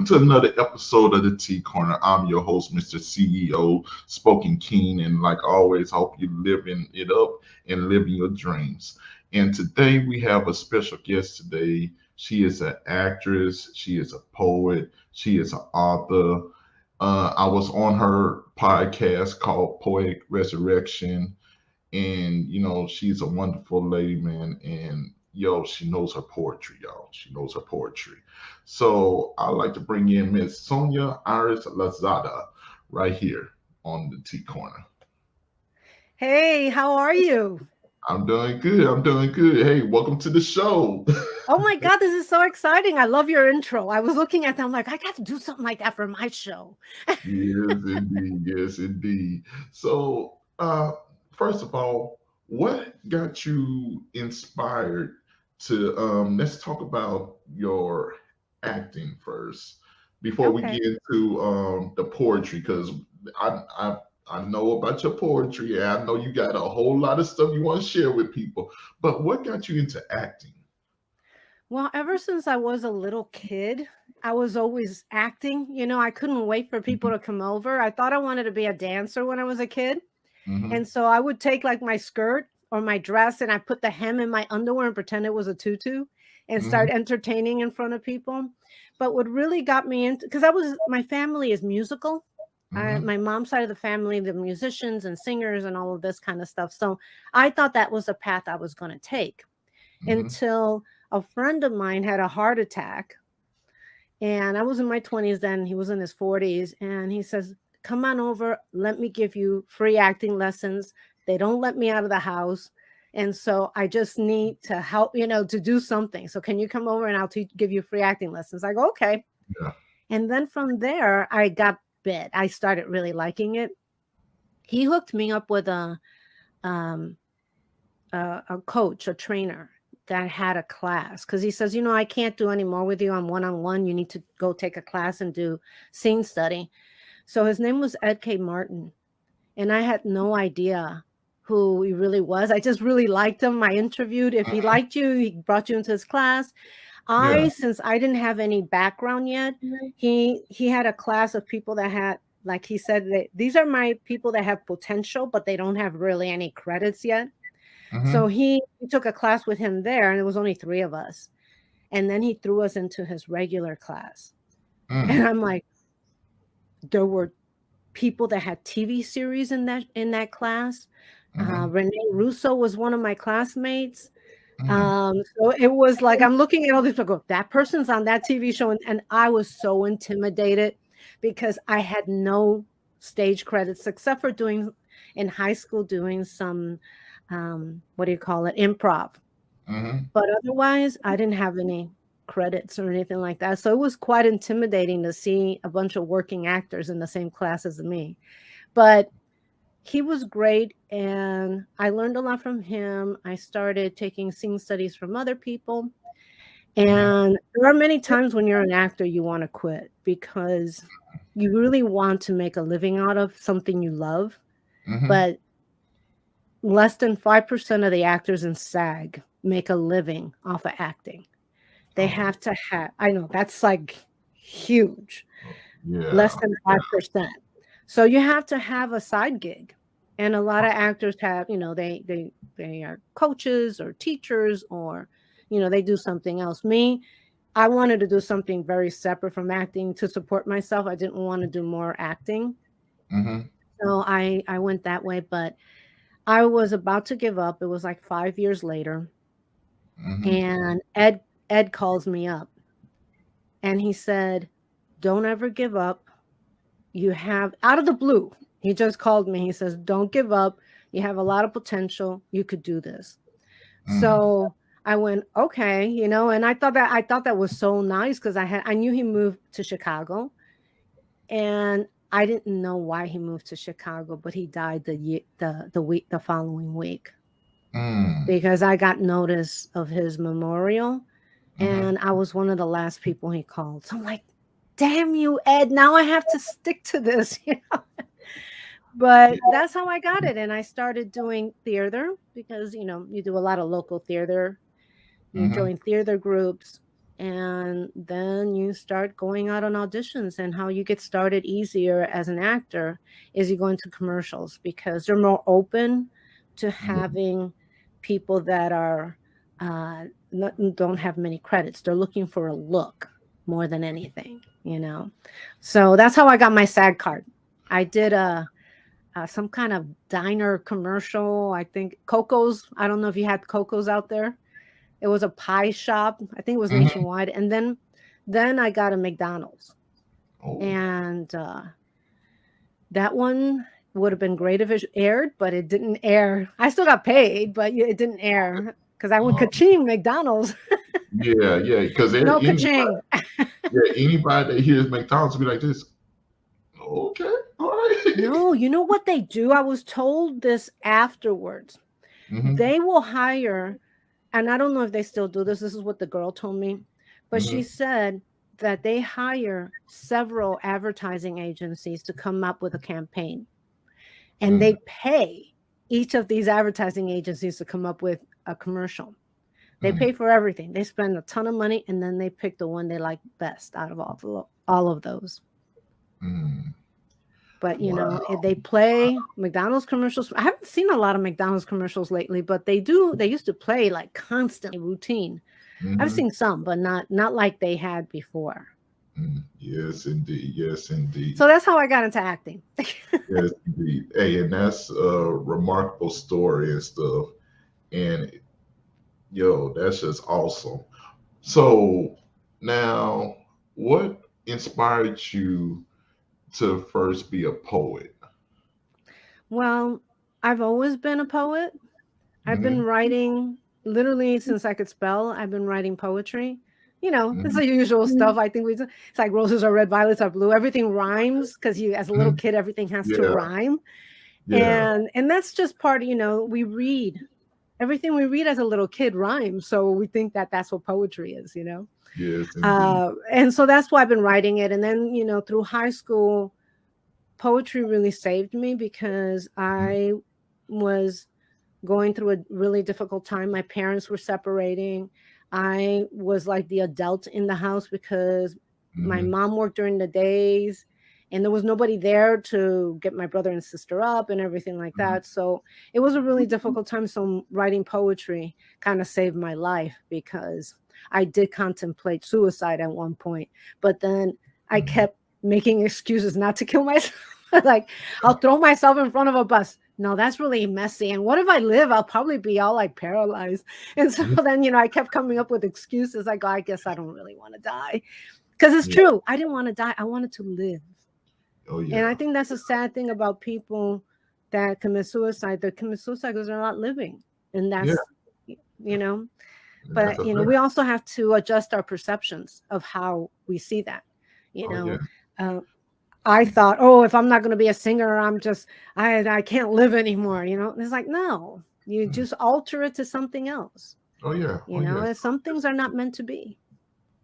welcome to another episode of the Tea Corner. I'm your host, Mr. CEO, Spoken Keen, and like always, I hope you're living it up and living your dreams. And today we have a special guest today. She is an actress, she is a poet, she is an author. I was on her podcast called Poetic Resurrection, and she's a wonderful lady, man. And she knows her poetry, y'all. She knows her poetry. So I'd like to bring in Miss Sonia Lozada right here on the Tea Corner. Hey, how are you? I'm doing good. I'm doing good. Hey, welcome to the show. Oh my God, this is so exciting. I love your intro. I was looking at them like, I got to do something like that for my show. Yes, indeed. Yes, indeed. So, first of all, what got you inspired to let's talk about your acting first before we Okay. get into the poetry, because I, I I know about your poetry, and I know you got a whole lot of stuff you want to share with people. But what got you into acting? Well, ever since I was a little kid, I was always acting. I couldn't wait for people Hmm. to come over. I thought I wanted to be a dancer when I was a kid. Hmm. And so I would take like my skirt or my dress and I put the hem in my underwear and pretend it was a tutu and start Hmm. entertaining in front of people. But what really got me into, because my family is musical. Hmm. My mom's side of the family, the musicians and singers and all of this kind of stuff. So I thought that was the path I was going to take Hmm. until a friend of mine had a heart attack. And I was in my 20s then, he was in his 40s. And he says, come on over, let me give you free acting lessons. They don't let me out of the house. And so I just need to help, to do something. So can you come over and I'll give you free acting lessons? I go, okay. Yeah. And then from there, I got bit. I started really liking it. He hooked me up with um, a coach, a trainer that had a class because he says, I can't do any more with you on one. You need to go take a class and do scene study. So his name was Ed K. Martin. And I had no idea who he really was. I just really liked him. I interviewed. If he Hmm. liked you, he brought you into his class. Yeah. Since I didn't have any background yet, he had a class of people that had, like he said, that these are my people that have potential, but they don't have really any credits yet. So Hmm. he took a class with him there, and it was only three of us. And then he threw us into his regular class. Mm. And I'm like, there were people that had TV series in that class. Hmm. Renee Russo was one of my classmates. Mm. So it was like I'm looking at all these people. That person's on that TV show, and I was so intimidated because I had no stage credits except for doing in high school doing some what do you call it, improv. Hmm. But otherwise, I didn't have any credits or anything like that. So it was quite intimidating to see a bunch of working actors in the same class as me. But he was great and I learned a lot from him. I started taking scene studies from other people. Hmm. And there are many times when you're an actor, you want to quit because you really want to make a living out of something you love. Hmm. But less than 5% of the actors in SAG make a living off of acting. They Oh, have to have, I know that's like huge, less yeah. than 5%. So you have to have a side gig. And a lot of actors have, they are coaches or teachers or, they do something else. Me, I wanted to do something very separate from acting to support myself. I didn't want to do more acting. Hmm. So I went that way, but I was about to give up. It was like 5 years later. Hmm. And Ed calls me up and he said, don't ever give up. You have out of the blue. He just called me. He says, don't give up. You have a lot of potential. You could do this. Mm. So I went, okay, and I thought that was so nice because I knew he moved to Chicago and I didn't know why he moved to Chicago, but he died the following week Mm. because I got notice of his memorial Hmm. and I was one of the last people he called. So I'm like, damn you, Ed. Now I have to stick to this. But Yeah. that's how I got it. And I started doing theater because, you do a lot of local theater. You Hmm. join theater groups. And then you start going out on auditions, and how you get started easier as an actor is you go into commercials because they're more open to Mhm. having people that are don't have many credits. They're looking for a look more than anything, you know. So that's how I got my SAG card. I did some kind of diner commercial. I think Coco's. I don't know if you had Coco's out there. It was a pie shop. I think it was Mhm. nationwide. And then I got a McDonald's. Oh, And that one would have been great if it aired, but it didn't air. I still got paid, but it didn't air because I went uh, ka-ching McDonald's. yeah, yeah. Because No anybody, ka-ching. yeah, anybody that hears McDonald's be like this. Okay, all right. No, you know what they do? I was told this afterwards. hmm They will hire, and I don't know if they still do this. This is what the girl told me, but she hmm said that they hire several advertising agencies to come up with a campaign, and mm they pay each of these advertising agencies to come up with a commercial. They mm pay for everything. They spend a ton of money, and then they pick the one they like best out of all of those. mm. But if Wow. they play McDonald's commercials. I haven't seen a lot of McDonald's commercials lately, but they do. They used to play like constantly, routine. I've hmm seen some, but not like they had before. Yes, indeed. Yes, indeed. So that's how I got into acting. Yes, indeed. Hey, and that's a remarkable story and stuff. And yo, that's just awesome. So now, what inspired you to first be a poet? Well, I've always been a poet. I've been hmm writing literally since I could spell. I've been writing poetry. It's hmm the usual stuff. I think it's like roses are red, violets are blue. Everything rhymes because as a little hmm kid, everything has to Yeah, rhyme. yeah. And that's just part of, we read. Everything we read as a little kid rhymes. So we think that that's what poetry is. Yes, indeed. And so that's why I've been writing it. And then, through high school, poetry really saved me because I was going through a really difficult time. My parents were separating. I was like the adult in the house because my Mm-hmm. mom worked during the days and there was nobody there to get my brother and sister up and everything like hmm that. So it was a really difficult time. So writing poetry kind of saved my life because I did contemplate suicide at one point, but then I hmm kept making excuses not to kill myself. Like, I'll throw myself in front of a bus. No, that's really messy. And what if I live? I'll probably be all like paralyzed. And so then, I kept coming up with excuses. I go, I guess I don't really want to die. Because it's Yeah. true. I didn't want to die. I wanted to live. Oh And I yeah. think that's a sad thing about people that commit suicide. They commit suicide because they're not living. And Yeah. that's, you know, And that's but, a we fact. also have to adjust our perceptions of how we see that, you Oh yeah. know. Uh, I thought, oh, if I'm not going to be a singer, I can't live anymore. And it's like, no, you Mhm. just alter it to something else. Oh yeah. Oh yes. And some Yes. things are not meant to be.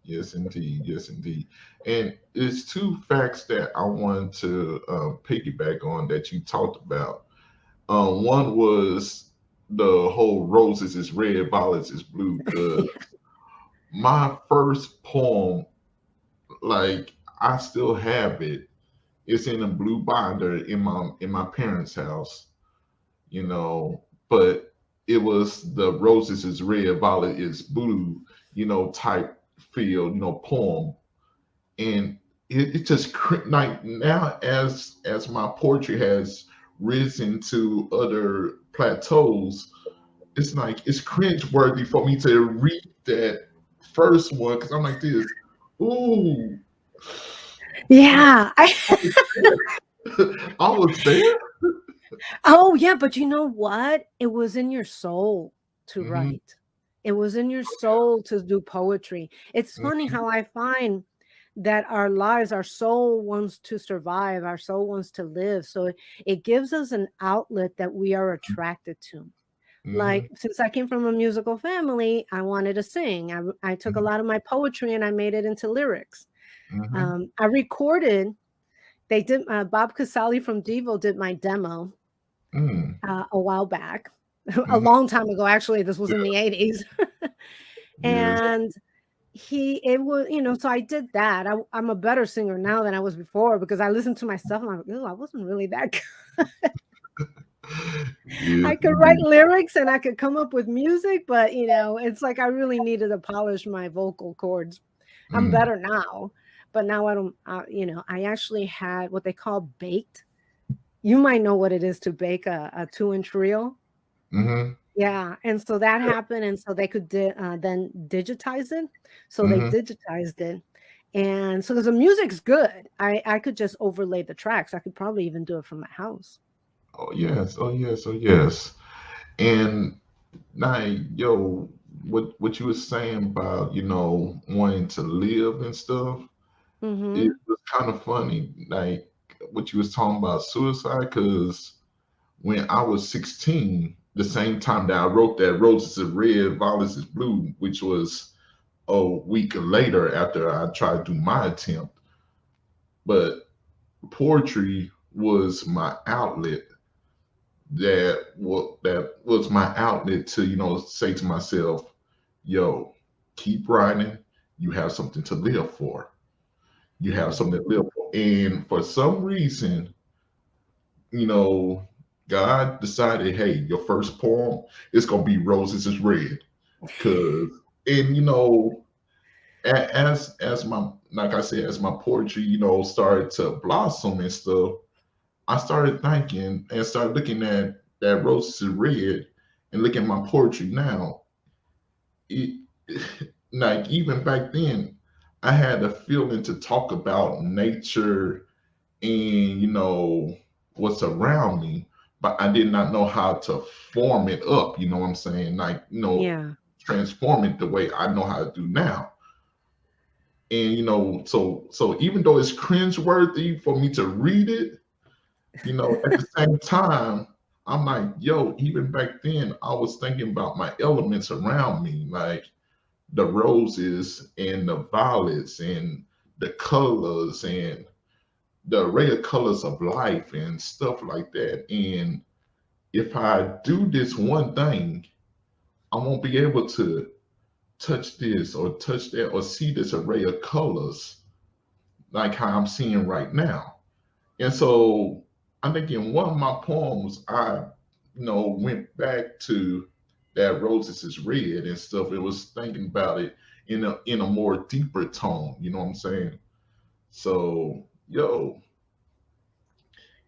Yes, indeed. Yes, indeed. And it's two facts that I wanted to piggyback on that you talked about. One was the whole roses is red, violets is blue. Because my first poem, like I still have it. It's in a blue binder in my parents' house. You know, but it was the roses is red, violet is blue. Type feel. Poem and it just like now as my poetry has risen to other plateaus, it's like it's cringe worthy for me to read that first one because I'm like this, ooh, like Yeah. I was there. I was there. Oh, yeah. But you know what? It was in your soul to hmm write, it was in your soul to do poetry. It's funny hmm how I find that our lives, our soul wants to survive, our soul wants to live. So it gives us an outlet that we are attracted to. hmm Like, since I came from a musical family, I wanted to sing. I took a lot of my poetry and I made it into lyrics. hmm I recorded, they did, Bob Casali from Devo did my demo hmm a while back, a hmm long time ago, actually. This was in the 80s. Yes. And it was, so I did that. I'm a better singer now than I was before because I listened to myself and I'm like, oh, I wasn't really that good. Yes, I could write indeed. lyrics and I could come up with music, but it's like I really needed to polish my vocal cords. I'm Mm, better now, but now I don't, I actually had what they call baked. You might know what it is to bake a 2-inch reel. mm-hmm, Yeah, and so that happened, and so they could then digitize it. So they mm-hmm. digitized it, and so because the music's good, I could just overlay the tracks. I could probably even do it from my house. Oh yes, oh yes, oh yes. And now, yo, what you were saying about, wanting to live and stuff, it Mm-hmm. was kind of funny. Like what you was talking about suicide, because when I was 16, the same time that I wrote that Roses is Red, Violets is Blue, which was a week later after I tried to do my attempt. But poetry was my outlet. That was my outlet to, say to myself, yo, keep writing. You have something to live for. You have something to live for. And for some reason, you know, God decided, hey, your first poem is gonna be Roses is Red. Cause and as my like I said, as my poetry, started to blossom and stuff, I started thinking and started looking at that Roses is Red and looking at my poetry now. It like even back then, I had a feeling to talk about nature and what's around me, but I did not know how to form it up. You know what I'm saying? Like Yeah. transform it the way I know how to do now. And so even though it's cringeworthy for me to read it, at the same time, I'm like, yo, even back then, I was thinking about my elements around me, like the roses and the violets and the colors and the array of colors of life and stuff like that. And if I do this one thing, I won't be able to touch this or touch that or see this array of colors like how I'm seeing right now. And so I think in one of my poems, I, went back to that roses is red and stuff. It was thinking about it in a more deeper tone. You know what I'm saying? So, yo,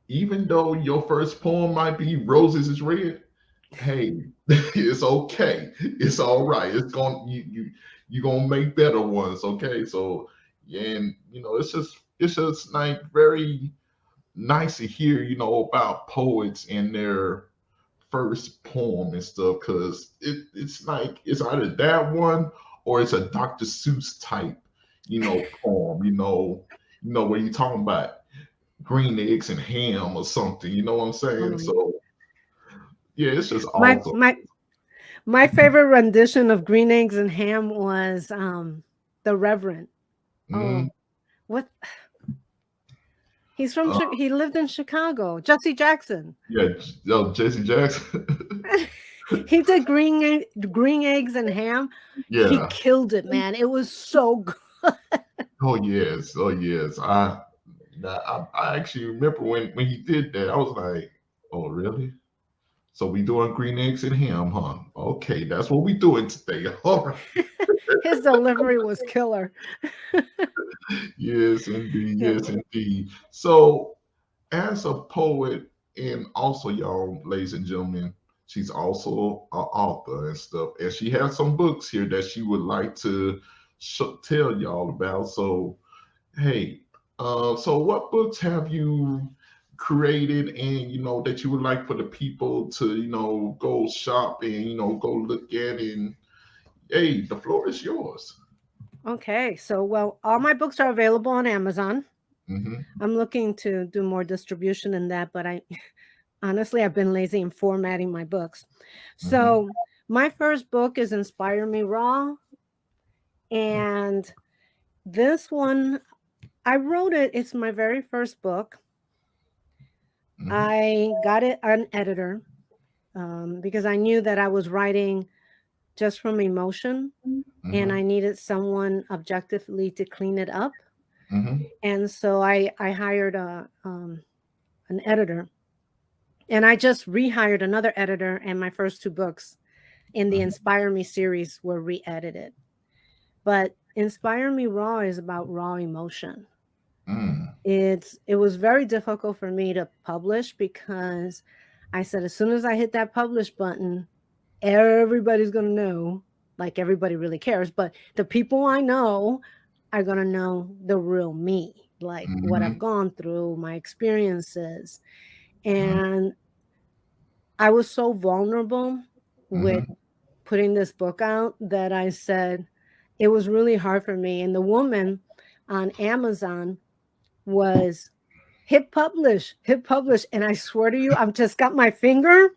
even though your first poem might be roses is red, hey, it's okay. It's all right. It's going you gonna make better ones, okay? So yeah, and it's just like very nice to hear, about poets and their first poem and stuff, because it's like it's either that one or it's a Dr. Seuss type, poem, where you're talking about green eggs and ham or something, you know what I'm saying? Um, So yeah, it's just my awesome. my my favorite rendition of Green Eggs and Ham was the Reverend. Mm, Oh, what uh, he lived in Chicago. Jesse Jackson. yeah, Jesse Jackson. He did Green Eggs and Ham. He Yeah. killed it, man. It was so good. Oh yes. Oh yes. I actually remember when he did that. I was like, oh really? So we doing green eggs and ham, huh? Okay, that's what we doing today. All right. His delivery was killer. Yes, indeed. Yeah. Yes, indeed. So as a poet and also y'all, ladies and gentlemen, she's also an author and stuff. And she has some books here that she would like to tell y'all about. So hey, so what books have you created and that you would like for the people to go shop and go look at, and hey, the floor is yours. Okay. So, well, all my books are available on Amazon. Hmm. I'm looking to do more distribution in that, but I honestly I've been lazy in formatting my books. Hmm. So, my first book is Inspire Me Raw, and this one I wrote it. It's my very first book. Hmm. I got it an editor because I knew that I was writing. just from emotion, and Mm-hmm. I needed someone objectively to clean it up. Mm-hmm. And so I hired an editor, and I just rehired another editor, and my first two books in the Mm-hmm. Inspire Me series were re-edited. But Inspire Me Raw is about raw emotion. Mm-hmm. It was very difficult for me to publish because I said as soon as I hit that publish button, everybody's going to know, like everybody really cares, but the people I know are going to know the real me, like what I've Mm-hmm. gone through, my experiences. And I was so vulnerable with Mm-hmm. putting this book out that I said it was really hard for me. And the woman on Amazon was hit publish. And I swear to you, I've just got my finger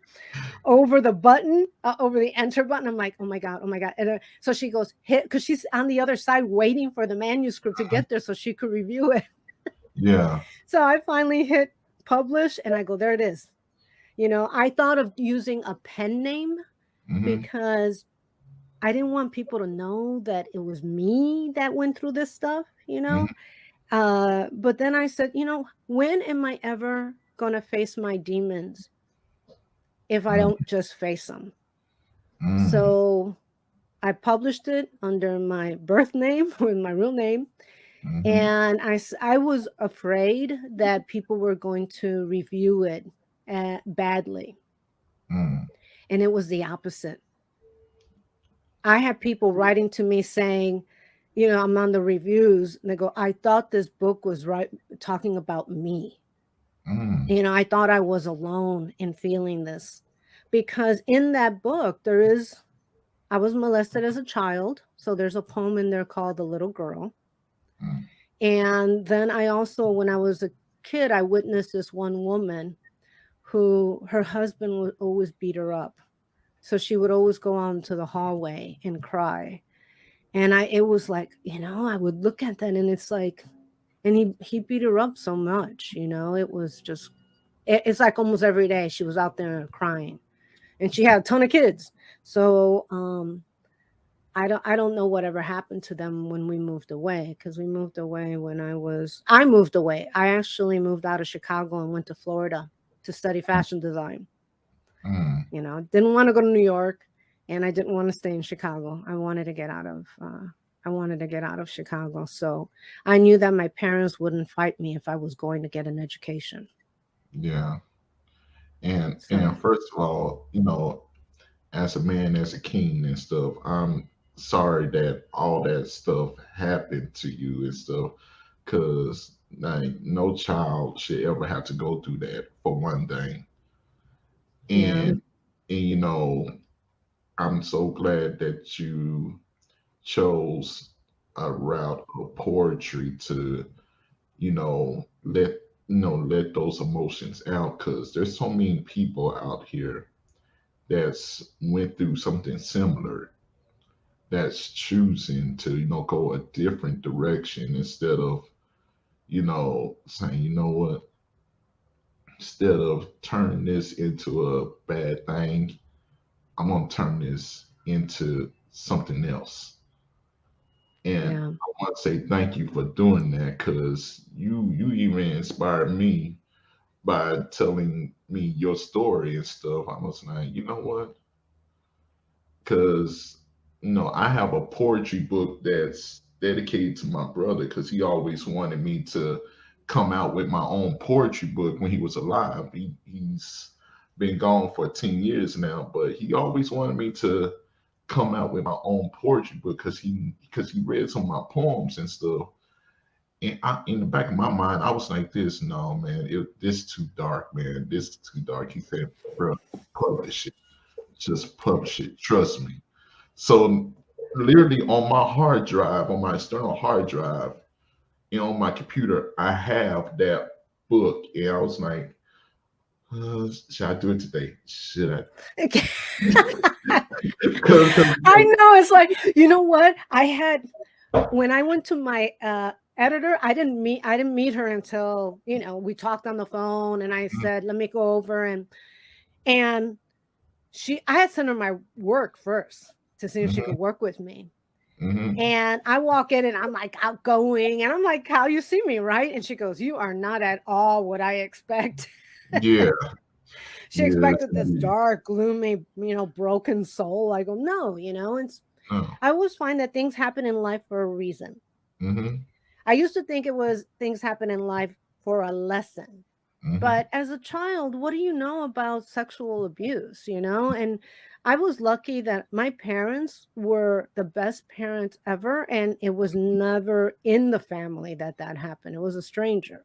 over the button, over the enter button. I'm like, oh my God, oh my God. And so she goes, hit, because she's on the other side waiting for the manuscript to get there so she could review it. Yeah. So I finally hit publish and I go, there it is. You know, I thought of using a pen name Mm-hmm. because I didn't want people to know that it was me that went through this stuff, you know? Mm-hmm. But then I said, you know, when am I ever going to face my demons if I don't just face them? Mm-hmm. So I published it under my birth name, with my real name. Mm-hmm. And I was afraid that people were going to review it badly. Mm-hmm. And it was the opposite. I had people writing to me saying, you know, I'm on the reviews and they go, I thought this book was right talking about me. Mm-hmm. You know, I thought I was alone in feeling this because in that book, I was molested as a child. So there's a poem in there called The Little Girl. And then I also, when I was a kid, I witnessed this one woman who her husband would always beat her up. So she would always go out into the hallway and cry. And it was like, you know, I would look at that and it's like, and he beat her up so much, you know, it was just, it's like almost every day she was out there crying, and she had a ton of kids. So, I don't know whatever happened to them when we moved away, because we moved away when I moved away. I actually moved out of Chicago and went to Florida to study fashion design. Mm-hmm. You know, didn't want to go to New York, and I didn't want to stay in Chicago. I wanted to get out of Chicago. So I knew that my parents wouldn't fight me if I was going to get an education. Yeah. And So first of all, as a man, as a king and stuff, I'm sorry that all that stuff happened to you and stuff, because like no child should ever have to go through that for one thing. yeah, And I'm so glad that you chose a route of poetry to, let those emotions out, because there's so many people out here that's went through something similar, that's choosing to go a different direction instead of saying, what, instead of turning this into a bad thing, I'm gonna turn this into something else. And yeah, I want to say thank you for doing that, because you even inspired me by telling me your story and stuff. I was like, you know what, because I have a poetry book that's dedicated to my brother, because he always wanted me to come out with my own poetry book when he was alive. He's been gone for 10 years now, but he always wanted me to come out with my own poetry book, because he read some of my poems and stuff. And in the back of my mind, I was like, "This, no, man, this too dark, man. This is too dark." He said, "Bro, publish it. Just publish it. Trust me." So literally on my hard drive, on my external hard drive, on my computer, I have that book. And I was like, should I do it today? Should I? Because I know. It's like, you know what, I had when I went to my editor, I didn't meet her until, you know, we talked on the phone, and I said, let me go over, and I had sent her my work first. to see if she could Mhm. work with me. Mhm. And I walk in and I'm like outgoing and I'm like, how you see me, right? And she goes, you are not at all what I expect. Yeah. She Yes, expected this indeed. dark, gloomy, broken soul. I go, no, it's, Oh. I always find that things happen in life for a reason. Mhm. I used to think it was things happen in life for a lesson. Mhm. But as a child, what do you know about sexual abuse, And I was lucky that my parents were the best parents ever. And it was never in the family that happened. It was a stranger.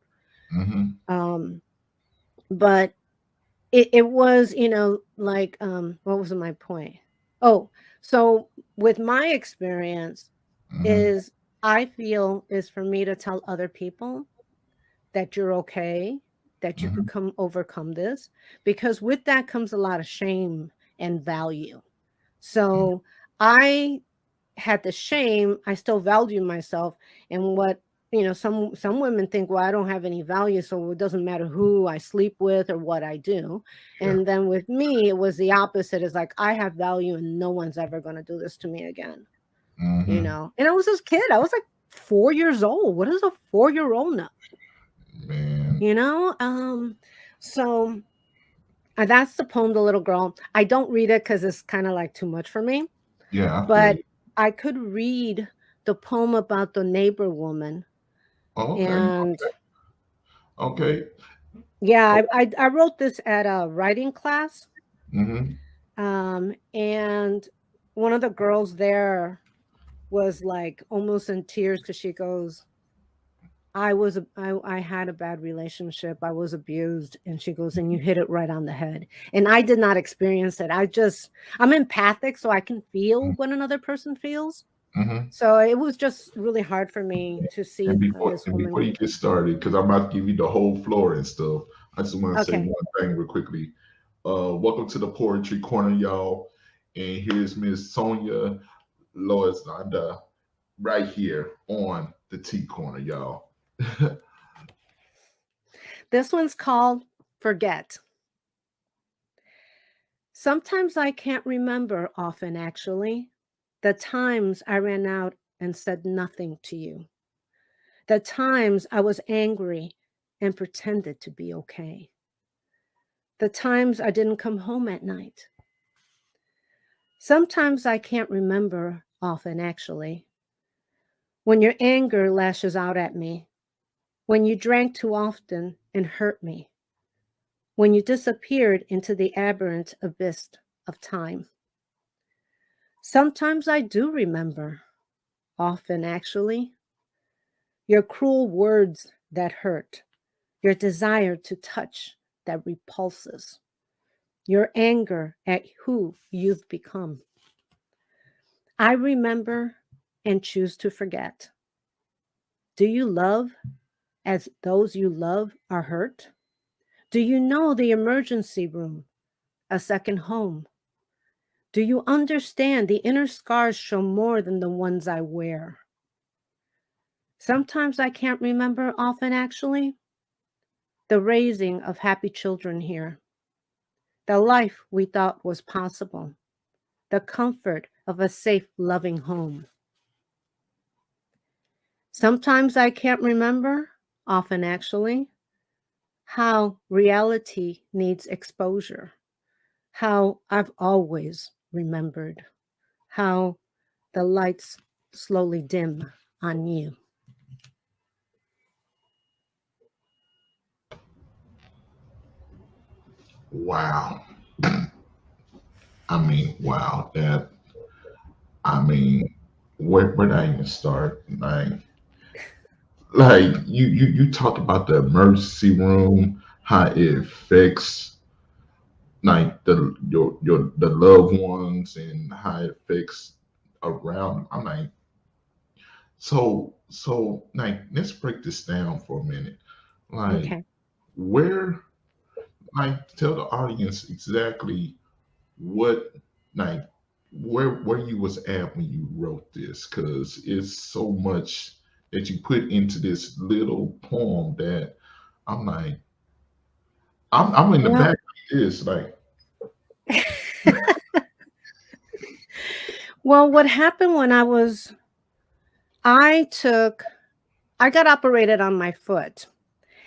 Mhm. Um, but it was, like, what was my point? Oh, so with my experience Mhm. is I feel is for me to tell other people that you're okay, that you could Mhm. overcome this, because with that comes a lot of shame and value. Mhm. So I had the shame, I still value myself. And what, some women think, well, I don't have any value, so it doesn't matter who I sleep with or what I do. Yeah. And then with me, it was the opposite. It's like I have value and no one's ever going to do this to me again. Mhm. And I was this kid. I was like 4 years old. What does a 4-year old know? Man. You know? So that's the poem, The Little Girl. I don't read it because it's kind of like too much for me, Yeah, I feel but you. I could read the poem about the neighbor woman. Oh, okay. And Okay. yeah, Oh, I wrote this at a writing class. mhm. And one of the girls there was like almost in tears because she goes, I had a bad relationship. I was abused. And she goes, and you hit it right on the head. And I did not experience it. I'm empathic, so I can feel what another person feels. Mhm. So it was just really hard for me to see And before this and woman. before you get started, because I'm about to give you the whole floor and stuff, I just want to say Okay. one thing real quickly. Welcome to the Poetry Corner, y'all. And here's Miss Sonia Lozada right here on the T Corner, y'all. This one's called Forget. Sometimes I can't remember often, actually, the times I ran out and said nothing to you, the times I was angry and pretended to be okay, the times I didn't come home at night. Sometimes I can't remember often, actually, when your anger lashes out at me, when you drank too often and hurt me, when you disappeared into the aberrant abyss of time. Sometimes I do remember, often actually, your cruel words that hurt, your desire to touch that repulses, your anger at who you've become. I remember and choose to forget. Do you love as those you love are hurt? Do you know the emergency room, a second home? Do you understand the inner scars show more than the ones I wear? Sometimes I can't remember, often actually, the raising of happy children here, the life we thought was possible, the comfort of a safe, loving home. Sometimes I can't remember, often actually, how reality needs exposure, how I've always remembered, how the lights slowly dim on you. Wow. I mean, wow. I mean, where did I even start? Like you talk about the emergency room, how it affects like the loved ones and how it affects around. I'm like, like let's break this down for a minute. Like Okay. where like tell the audience exactly what like where you was at when you wrote this, because it's so much that you put into this little poem that I'm like I'm in the back Well, like this like Well, what happened when I took, I got operated on my foot.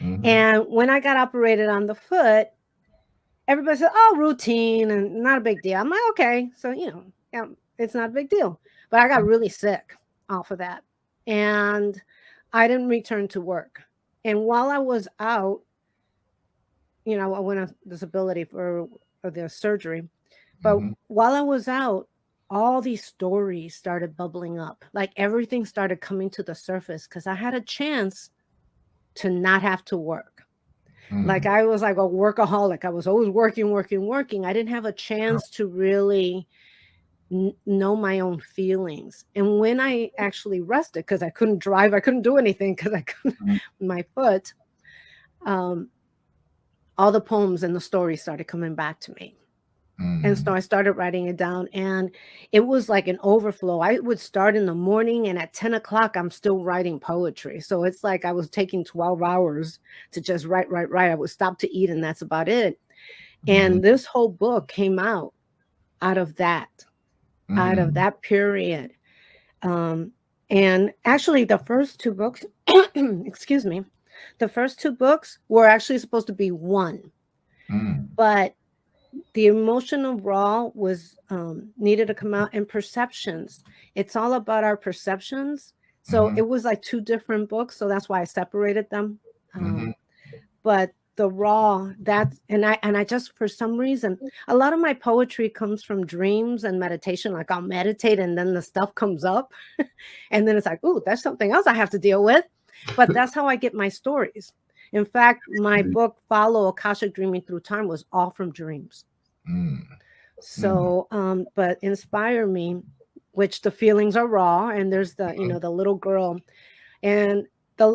Mm-hmm. And when I got operated on the foot, everybody said, "Oh, routine and not a big deal." I'm like, "Okay." So, yeah, it's not a big deal. But I got really sick off of that. And I didn't return to work. And while I was out, I went on disability for the surgery. But Mm-hmm. while I was out, all these stories started bubbling up. Like everything started coming to the surface because I had a chance to not have to work. Like Mm-hmm. I was like a workaholic. I was always working, working, working. I didn't have a chance to really know my own feelings. And when I actually rested, because I couldn't drive, I couldn't do anything because I couldn't my foot. Um, all the poems and the stories started coming back to me. And Mm-hmm. so I started writing it down, and it was like an overflow. I would start in the morning, and at 10 o'clock, I'm still writing poetry. So it's like I was taking 12 hours to just write, write, write. I would stop to eat, and that's about it. Mm-hmm. And this whole book came out of that, out of Mm-hmm. that period. Um, and actually, the first two books, excuse me, the first two books were actually supposed to be one, Mm-hmm. but the emotional raw was needed to come out, and perceptions, it's all about our perceptions. So Mm-hmm. it was like two different books, so that's why I separated them. Mm-hmm. But the raw, that, and I just, for some reason, a lot of my poetry comes from dreams and meditation. Like I'll meditate and then the stuff comes up and then it's like, ooh, that's something else I have to deal with. But that's how I get my stories. In fact, my book Follow Akashic Dreaming Through Time was all from dreams. Mm-hmm. So, but Inspire Me, which the feelings are raw, and there's the little girl, and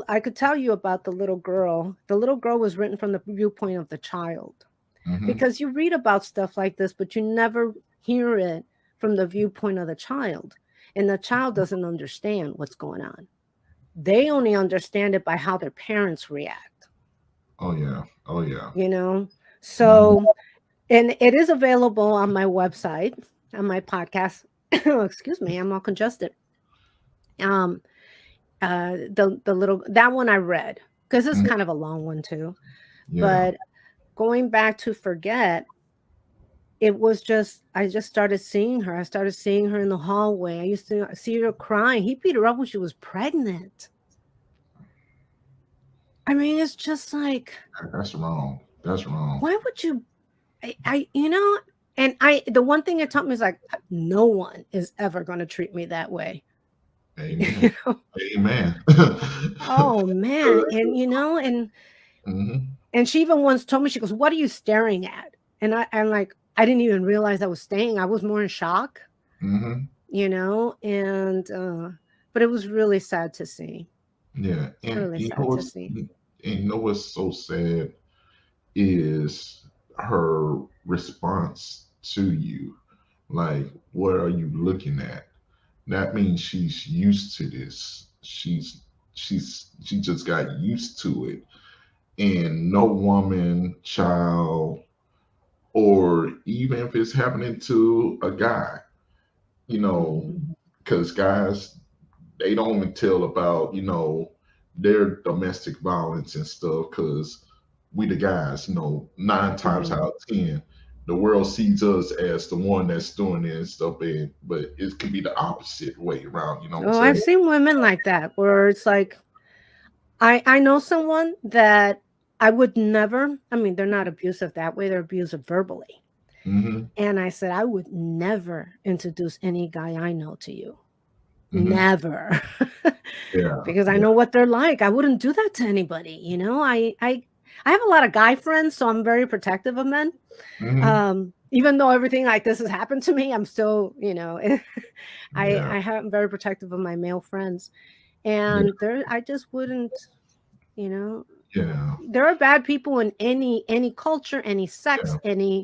I could tell you about the little girl. The little girl was written from the viewpoint of the child, Mm-hmm. because you read about stuff like this, but you never hear it from the viewpoint of the child, and the child doesn't understand what's going on. They only understand it by how their parents react, Oh yeah. Oh yeah. you know. Mm-hmm. So, and it is available on my website, on my podcast. Excuse me, I'm all congested. Um, the little, that one I read because it's kind of a long one too. Yeah. But going back to Forget, it was just, I just started seeing her. I started seeing her in the hallway. I used to see her crying. He beat her up when she was pregnant. I mean, it's just like, That's wrong. That's wrong. why would you? And the one thing it taught me is like, no one is ever going to treat me that way. Amen. You know? Amen. Oh man. And Mm-hmm. and she even once told me, she goes, "What are you staring at?" And I'm like, I didn't even realize I was staying. I was more in shock, Mm-hmm. and but it was really sad to see. Yeah. It's And really sad to see. you know what's so sad is her response to you. Like, what are you looking at? That means she's used to this. She just got used to it. And no woman, child, or even if it's happening to a guy, you know, Mhm. because guys, they don't even tell about, their domestic violence and stuff, because we the guys, nine times out Mhm. of ten, the world sees us as the one that's doing it and stuff, but it could be the opposite way around, you know what I'm Oh, I've saying? seen women like that where it's like, I know someone that I would never. I mean, they're not abusive that way. They're abusive verbally. Mm-hmm. And I said, I would never introduce any guy I know to you. Mm-hmm. Never. Yeah. Because I Yeah. know what they're like. I wouldn't do that to anybody. I have a lot of guy friends, so I'm very protective of men. Mm-hmm. Even though everything like this has happened to me, I'm still, Yeah. I have, I'm very protective of my male friends. Yeah. And I just wouldn't, you know, Yeah. there are bad people in any culture, any sex, Yeah.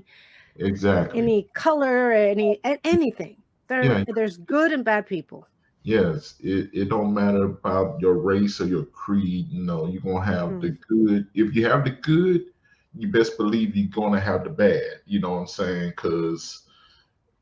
Exactly. any color, anything. Yeah. There's good and bad people. Yes, it don't matter about your race or your creed, you're gonna have the Mm-mm. good. If you have the good, you best believe you're gonna have the bad, you know what I'm saying? Because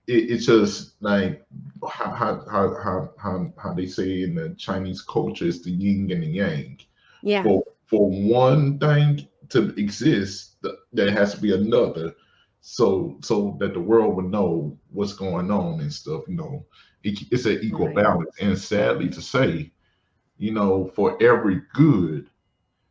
it's just like how they say in the Chinese culture, it's the yin and the yang. Yeah. For one thing to exist, there has to be another, so that the world would know what's going on and stuff. It's an equal Right. balance. And sadly to say, for every good,